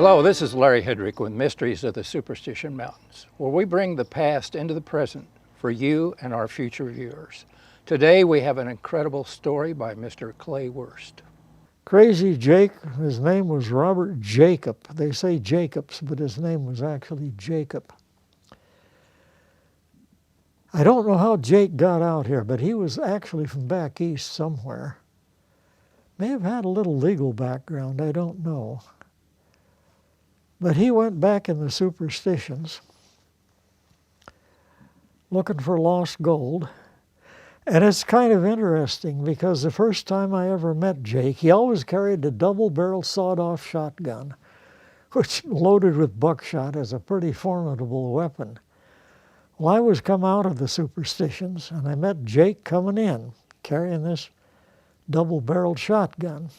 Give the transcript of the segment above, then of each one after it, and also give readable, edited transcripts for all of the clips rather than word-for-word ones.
Hello, this is Larry Hedrick with Mysteries of the Superstition Mountains, where we bring the past into the present for you and our future viewers. Today we have an incredible story by Mr. Clay Worst. Crazy Jake, his name was Robert Jacob. They say Jacobs, but his name was actually Jacob. I don't know how Jake got out here, but he was actually from back east somewhere. May have had a little legal background, I don't know. But he went back in the Superstitions, looking for lost gold. And it's kind of interesting because the first time I ever met Jake, he always carried a double-barrel sawed-off shotgun, which loaded with buckshot is a pretty formidable weapon. Well, I was come out of the Superstitions, and I met Jake coming in, carrying this double-barreled shotgun.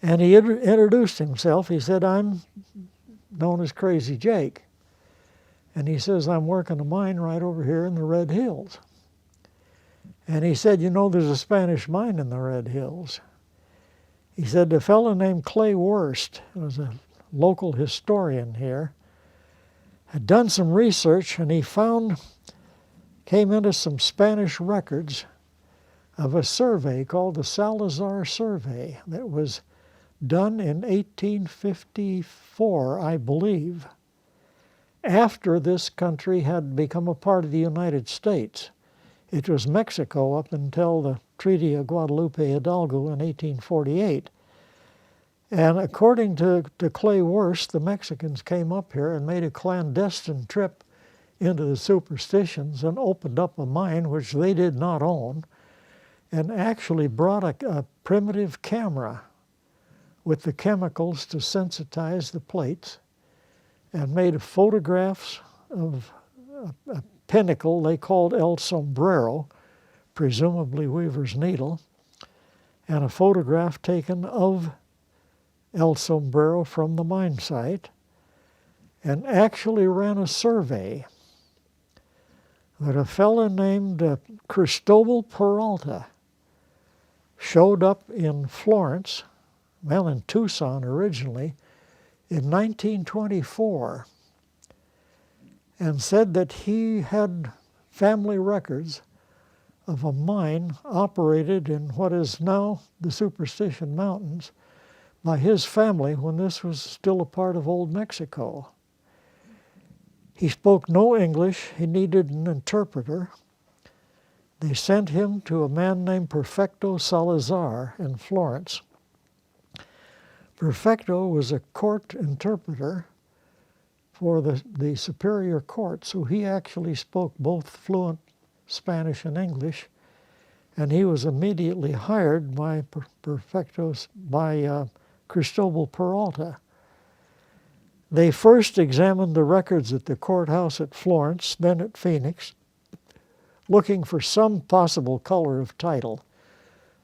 And he introduced himself. He said, "I'm known as Crazy Jake." And he says, "I'm working a mine right over here in the Red Hills." And he said, "You know, there's a Spanish mine in the Red Hills." He said, "A fellow named Clay Worst, who was a local historian here, had done some research, and he came into some Spanish records of a survey called the Salazar Survey that was done in 1854, I believe, after this country had become a part of the United States. It was Mexico up until the Treaty of Guadalupe Hidalgo in 1848. And according to Clay Worst, the Mexicans came up here and made a clandestine trip into the Superstitions and opened up a mine which they did not own, and actually brought a primitive camera with the chemicals to sensitize the plates, and made photographs of a pinnacle they called El Sombrero, presumably Weaver's Needle, and a photograph taken of El Sombrero from the mine site, and actually ran a survey that a fellow named Cristobal Peralta showed up in Florence, well, in Tucson originally, in 1924, and said that he had family records of a mine operated in what is now the Superstition Mountains by his family when this was still a part of Old Mexico. He spoke no English. He needed an interpreter. They sent him to a man named Perfecto Salazar in Florence. Perfecto was a court interpreter for the superior court, so he actually spoke both fluent Spanish and English, and he was immediately hired by Cristobal Peralta. They first examined the records at the courthouse at Florence, then at Phoenix, looking for some possible color of title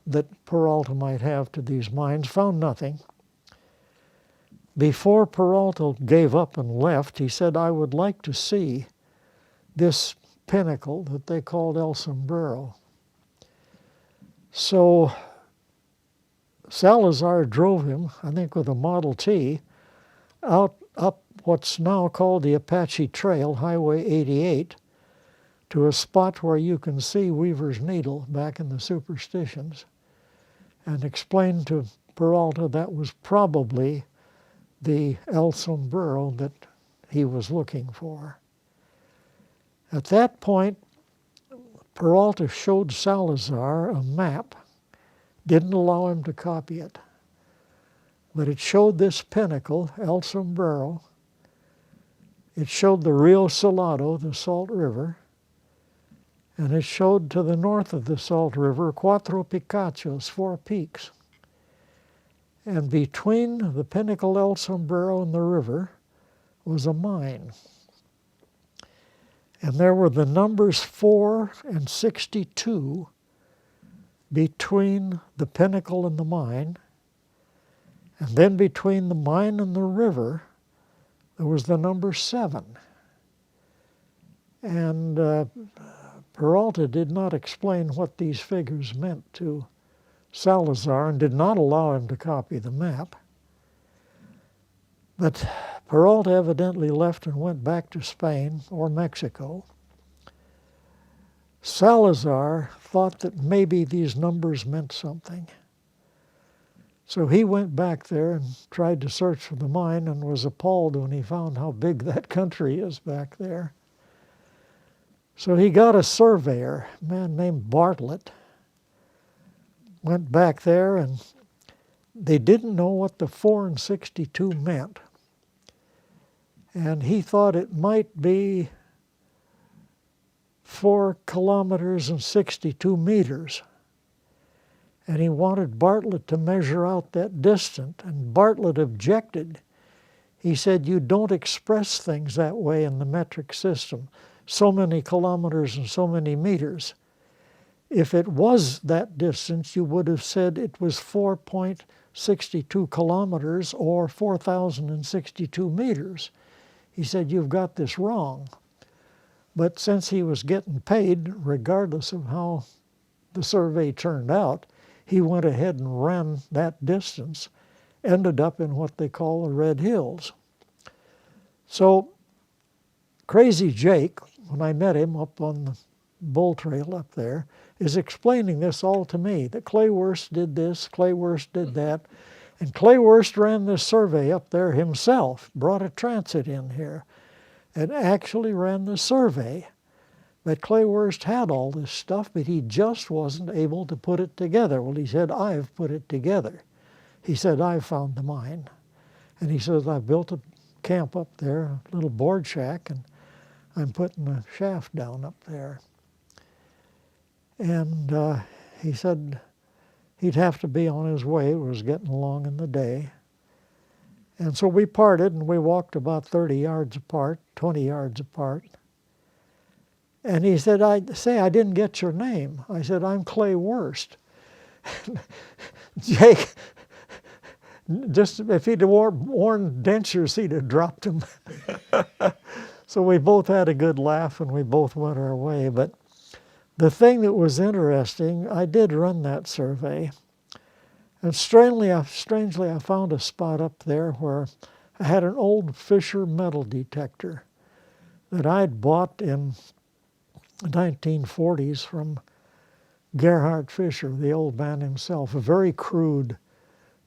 that Peralta might have to these mines, found nothing. Before Peralta gave up and left, he said, "I would like to see this pinnacle that they called El Sombrero." So Salazar drove him, I think with a Model T, out up what's now called the Apache Trail, Highway 88, to a spot where you can see Weaver's Needle back in the Superstitions, and explained to Peralta that was probably the El Sombrero that he was looking for. At that point, Peralta showed Salazar a map, didn't allow him to copy it, but it showed this pinnacle, El Sombrero. It showed the Rio Salado, the Salt River, and it showed to the north of the Salt River, Cuatro Picachos, 4 peaks. And between the pinnacle El Sombrero and the river was a mine. And there were the numbers 4 and 62 between the pinnacle and the mine. And then between the mine and the river, there was the number 7. And Peralta did not explain what these figures meant to Salazar and did not allow him to copy the map. But Peralta evidently left and went back to Spain or Mexico. Salazar thought that maybe these numbers meant something. So he went back there and tried to search for the mine and was appalled when he found how big that country is back there. So he got a surveyor, a man named Bartlett, went back there, and they didn't know what the 4 and 62 meant. And he thought it might be 4 kilometers and 62 meters. And he wanted Bartlett to measure out that distance, and Bartlett objected. He said, you don't express things that way in the metric system, so many kilometers and so many meters. If it was that distance, you would have said it was 4.62 kilometers or 4,062 meters. He said, you've got this wrong. But since he was getting paid, regardless of how the survey turned out, he went ahead and ran that distance, ended up in what they call the Red Hills. So Crazy Jake, when I met him up on the bull trail up there, is explaining this all to me, that Claywurst did this, Claywurst did that, and Claywurst ran this survey up there himself, brought a transit in here, and actually ran the survey. But Claywurst had all this stuff, but he just wasn't able to put it together. Well, he said, I've put it together. He said, I've found the mine. And he says, I've built a camp up there, a little board shack, and I'm putting a shaft down up there. And he said he'd have to be on his way. It was getting along in the day. And so we parted, and we walked about 30 yards apart, 20 yards apart. And he said, I didn't get your name. I said, I'm Claywurst. Jake, just if he'd worn dentures, he'd have dropped him. So we both had a good laugh, and we both went our way. But the thing that was interesting, I did run that survey. And strangely, I found a spot up there where I had an old Fisher metal detector that I'd bought in the 1940s from Gerhard Fisher, the old man himself, a very crude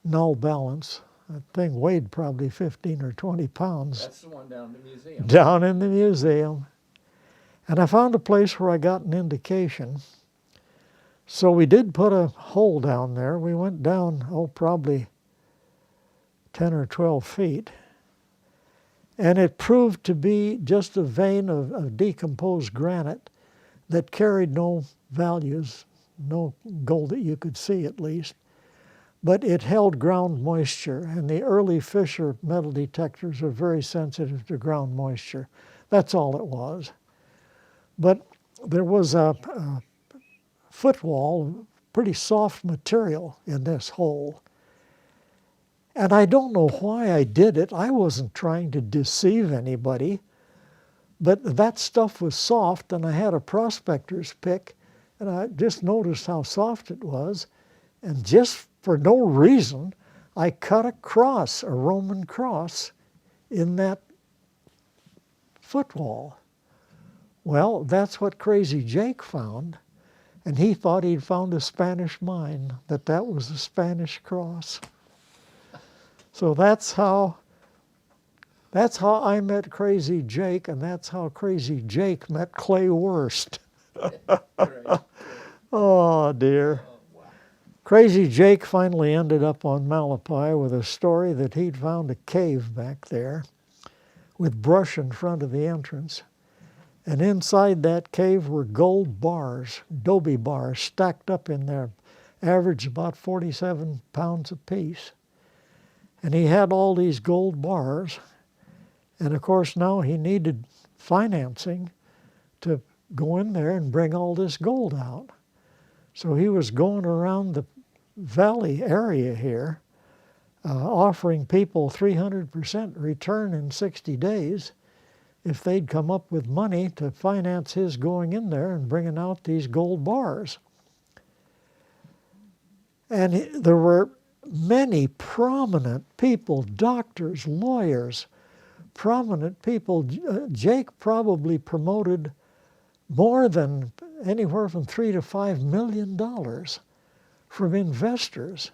null balance. That thing weighed probably 15 or 20 pounds. That's the one down in the museum. Down in the museum. And I found a place where I got an indication. So we did put a hole down there. We went down, probably 10 or 12 feet. And it proved to be just a vein of decomposed granite that carried no values, no gold that you could see at least. But it held ground moisture, and the early Fisher metal detectors are very sensitive to ground moisture. That's all it was. But there was a footwall, pretty soft material in this hole. And I don't know why I did it. I wasn't trying to deceive anybody. But that stuff was soft, and I had a prospector's pick, and I just noticed how soft it was. And just for no reason, I cut a cross, a Roman cross, in that footwall. Well, that's what Crazy Jake found, and he thought he'd found a Spanish mine, that was a Spanish cross. So that's how I met Crazy Jake, and that's how Crazy Jake met Claywurst. Oh, dear. Crazy Jake finally ended up on Malapai with a story that he'd found a cave back there with brush in front of the entrance. And inside that cave were gold bars, adobe bars, stacked up in there, average about 47 pounds apiece. And he had all these gold bars. And of course, now he needed financing to go in there and bring all this gold out. So he was going around the valley area here, offering people 300% return in 60 days if they'd come up with money to finance his going in there and bringing out these gold bars. And there were many prominent people, doctors, lawyers, prominent people. Jake probably promoted more than anywhere from $3 to $5 million from investors.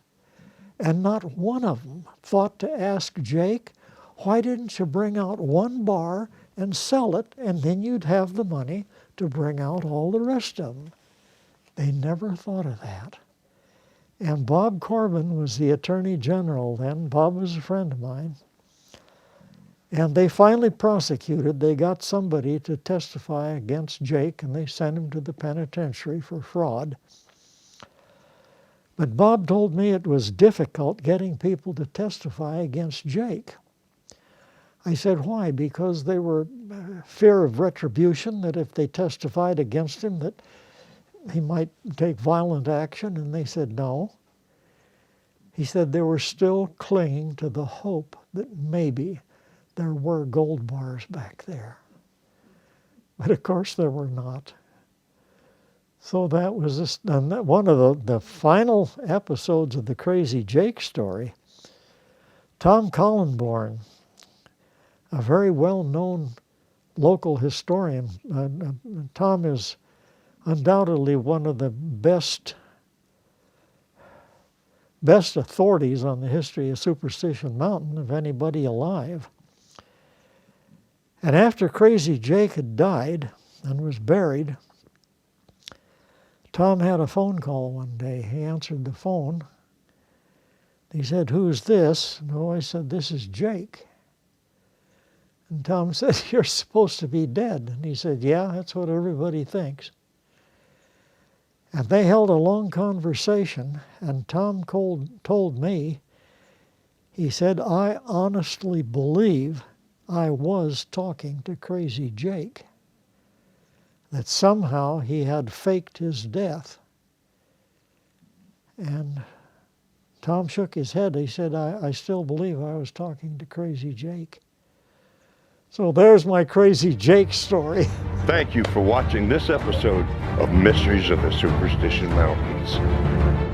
And not one of them thought to ask Jake, why didn't you bring out one bar and sell it, and then you'd have the money to bring out all the rest of them? They never thought of that. And Bob Corbin was the Attorney General then. Bob was a friend of mine. And they finally prosecuted. They got somebody to testify against Jake, and they sent him to the penitentiary for fraud. But Bob told me it was difficult getting people to testify against Jake. I said, why? Because they were fear of retribution, that if they testified against him, that he might take violent action, and they said no. He said they were still clinging to the hope that maybe there were gold bars back there. But of course there were not. So that was one of the final episodes of the Crazy Jake story. Tom Collenborn, a very well-known local historian. Tom is undoubtedly one of the best authorities on the history of Superstition Mountain of anybody alive. And after Crazy Jake had died and was buried, Tom had a phone call one day. He answered the phone. He said, "Who's this?" No, I said, "This is Jake." And Tom said, "You're supposed to be dead." And he said, "Yeah, that's what everybody thinks." And they held a long conversation, and Tom told me, he said, "I honestly believe I was talking to Crazy Jake, that somehow he had faked his death." And Tom shook his head. He said, I still believe I was talking to Crazy Jake." So there's my Crazy Jake story. Thank you for watching this episode of Mysteries of the Superstition Mountains.